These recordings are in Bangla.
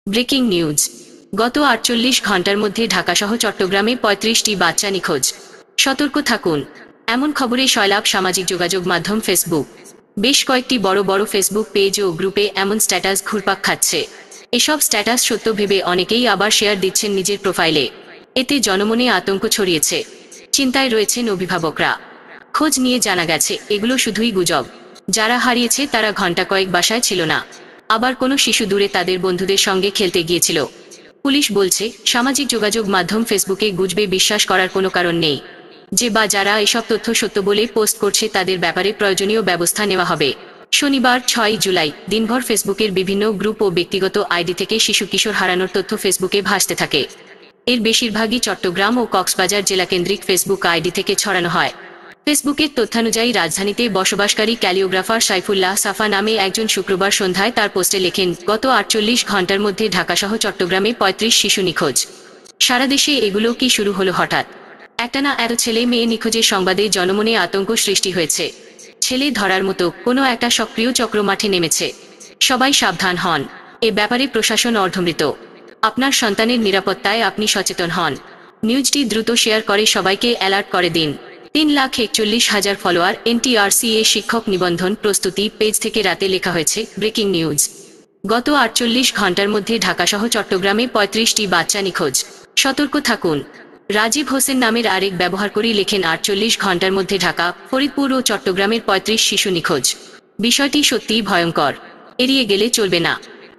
Breaking news. গত ৪৮ ঘণ্টার মধ্যে ঢাকাসহ চট্টগ্রামে ৩৫টি বাচ্চা নিখোঁজ। সতর্ক থাকুন। এমন খবরে সয়লাব সামাজিক যোগাযোগ মাধ্যম ফেসবুক। বেশ কয়েকটি বড় বড় ফেসবুক পেজ ও গ্রুপে এমন স্ট্যাটাস ঘুরপাক খাচ্ছে। এসব স্ট্যাটাস সত্য ভেবে অনেকেই আবার শেয়ার দিচ্ছেন নিজের প্রোফাইলে। এতে জনমনে আতঙ্ক ছড়িয়েছে। চিন্তায় রয়েছেন অভিভাবকরা। খোঁজ নিয়ে জানা গেছে এগুলো শুধুই গুজব। যারা হারিয়েছে তারা ঘণ্টা কয়েক বাসায় ছিল না। আবার কোনো শিশু দূরে তাদের বন্ধুদের সঙ্গে খেলতে গিয়েছিল। পুলিশ বলছে, সামাজিক যোগাযোগ মাধ্যম ফেসবুকে গুজবে বিশ্বাস করার কোনো কারণ নেই। যে বা যারা এসব তথ্য সত্য বলে পোস্ট করছে তাদের ব্যাপারে প্রয়োজনীয় ব্যবস্থা নেওয়া হবে। শনিবার ৬ জুলাই দিনভর ফেসবুকের বিভিন্ন গ্রুপ ও ব্যক্তিগত আইডি থেকে শিশু কিশোর হারানোর তথ্য ফেসবুকে ভাসতে থাকে। এর বেশিরভাগই চট্টগ্রাম ও কক্সবাজার জেলাকেন্দ্রিক ফেসবুক আইডি থেকে ছড়ানো হয়। ফেসবুকের তথ্যানুযায়ী রাজধানীতে বসবাসকারী ক্যালিওগ্রাফার সাইফুল্লাহ সাফা নামে একজন শুক্রবার সন্ধ্যায় তার পোস্টে লেখেন, গত ৪৮ ঘণ্টার মধ্যে ঢাকাসহ চট্টগ্রামে ৩৫ শিশু নিখোঁজ। সারা দেশে এগুলো কি শুরু হলো হঠাৎ? একটানা এত ছেলে মেয়ে নিখোঁজের সংবাদে জনমনে আতঙ্ক সৃষ্টি হয়েছে। ছেলে ধরার মতো কোনো একটা সক্রিয় চক্র মাঠে নেমেছে। সবাই সাবধান হন। এ ব্যাপারে প্রশাসন অর্ধমৃত। আপনার সন্তানের নিরাপত্তায় আপনি সচেতন হন। নিউজটি দ্রুত শেয়ার করে সবাইকে অ্যালার্ট করে দিন। ৩,৪১,০০০ ফলোয়ার NTRCA শিক্ষক নিবন্ধন প্রস্তুতি পেজ থেকে রাতে লেখা হয়েছে, ব্রেকিং নিউজ। গত ৪৮ ঘণ্টার মধ্যে ঢাকাসহ চট্টগ্রামে ৩৫টি বাচ্চা নিখোঁজ। সতর্ক থাকুন। রাজীব হোসেন নামের আরেক ব্যবহারকারী লেখেন, ৪৮ ঘণ্টার মধ্যে ঢাকা, ফরিদপুর ও চট্টগ্রামের ৩৫ শিশু নিখোঁজ। বিষয়টি সত্যিই ভয়ঙ্কর। এড়িয়ে গেলে চলবে না।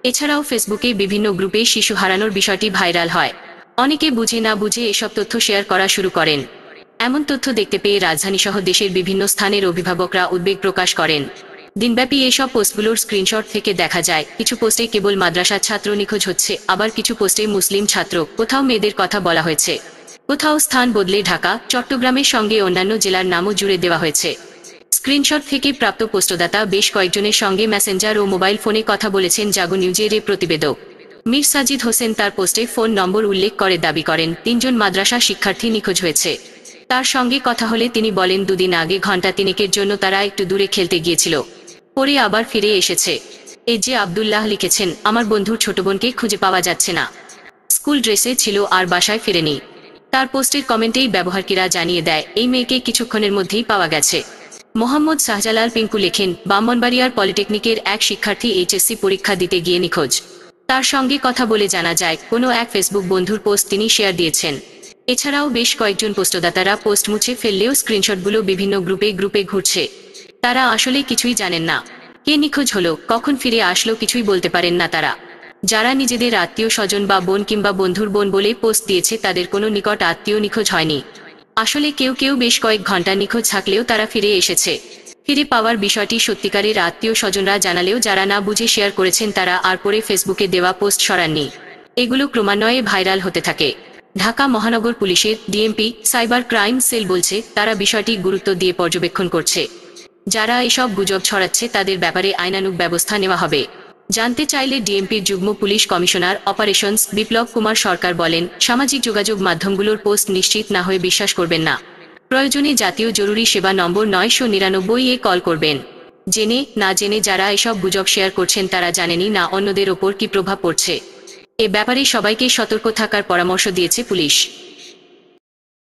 এছাড়াও ফেসবুকে বিভিন্ন গ্রুপে শিশু হারানোর বিষয়টি ভাইরাল হয়। অনেকে বুঝে না বুঝে এসব তথ্য শেয়ার করা শুরু করেন। এমন তথ্য দেখতে পেয়ে রাজধানীসহ দেশের বিভিন্ন স্থানের অভিভাবকরা উদ্বেগ প্রকাশ করেন। দিনব্যাপী এসব পোস্টগুলোর স্ক্রিনশট থেকে দেখা যায়, কিছু পোস্টে কেবল মাদ্রাসার ছাত্র নিখোঁজ হচ্ছে, আবার কিছু পোস্টে মুসলিম ছাত্র, কোথাও মেয়েদের কথা বলা হয়েছে, কোথাও স্থান বদলে ঢাকা, চট্টগ্রামের সঙ্গে অন্যান্য জেলার নামও জুড়ে দেওয়া হয়েছে। স্ক্রিনশট থেকে প্রাপ্ত পোস্টদাতা বেশ কয়েকজনের সঙ্গে মেসেঞ্জার ও মোবাইল ফোনে কথা বলেছেন জাগো নিউজের এ প্রতিবেদক। মীর সাজিদ হোসেন তার পোস্টে ফোন নম্বর উল্লেখ করে দাবি করেন, ৩ জন মাদ্রাসা শিক্ষার্থী নিখোঁজ হয়েছে। তার সঙ্গে কথা হলে তিনি বলেন, দুদিন আগে ঘণ্টা তিনেকের জন্য তারা একটু দূরে খেলতে গিয়েছিল, পরে আবার ফিরে এসেছে। এই যে আব্দুল্লাহ লিখেছেন, আমার বন্ধুর ছোট বোনকে খুঁজে পাওয়া যাচ্ছে না। স্কুল ড্রেসে ছিল আর বাসায় ফেরেনি। তার পোস্টের কমেন্টেই ব্যবহারকারীরা জানিয়ে দেয়, এই মেয়েকে কিছুক্ষণের মধ্যেই পাওয়া গেছে। মোহাম্মদ শাহজালাল পিঙ্কু লেখেন, ব্রাহ্মণবাড়িয়ার পলিটেকনিকের এক শিক্ষার্থী HSC পরীক্ষা দিতে গিয়ে নিখোঁজ। তার সঙ্গে কথা বলে জানা যায়, কোনো এক ফেসবুক বন্ধুর পোস্ট তিনি শেয়ার দিয়েছেন। এছাড়াও বেশ কয়েকজন পোস্টদাতারা পোস্ট মুছে ফেললেও স্ক্রিনশটগুলো বিভিন্ন গ্রুপে ঘুরছে। তারা আসলে কিছুই জানেন না। কে নিখোঁজ হলো, কখন ফিরে আসলো কিছুই বলতে পারেন না তারা। যারা নিজেদের আত্মীয় স্বজন বা বোন কিংবা বন্ধুর বোন বলে পোস্ট দিয়েছে তাদের কোনো নিকট আত্মীয় নিখোঁজ হয়নি। আসলে কেউ বেশ কয়েক ঘন্টা নিখোঁজ থাকলেও তারা ফিরে এসেছে। ফিরে পাওয়ার বিষয়টি সত্যিকারের আত্মীয় স্বজনরা জানালেও যারা না বুঝে শেয়ার করেছেন তারা আর পরে ফেসবুকে দেওয়া পোস্ট সরাননি। এগুলো ক্রমান্বয়ে ভাইরাল হতে থাকে। ঢাকা মহানগর পুলিশের DMP সাইবার ক্রাইম সেল বলছে, তারা বিষয়টি গুরুত্ব দিয়ে পর্যবেক্ষণ করছে। যারা এসব গুজব ছড়াচ্ছে তাদের ব্যাপারে আইনানুগ ব্যবস্থা নেওয়া হবে। জানতে চাইলে DMPর যুগ্ম police commissioner operations Biplab Kumar সরকার বলেন, সামাজিক যোগাযোগ মাধ্যমগুলোর পোস্ট নিশ্চিত না হয়ে বিশ্বাস করবেন না। প্রয়োজনে জাতীয় জরুরি সেবা নম্বর ৯৯৯-এ কল করবেন। জেনে না জেনে যারা এসব গুজব শেয়ার করছেন তারা জানেনই না অন্যদের ওপর কি প্রভাব পড়ছে। এ ব্যাপারে সবাইকে সতর্ক থাকার পরামর্শ দিয়েছে পুলিশ।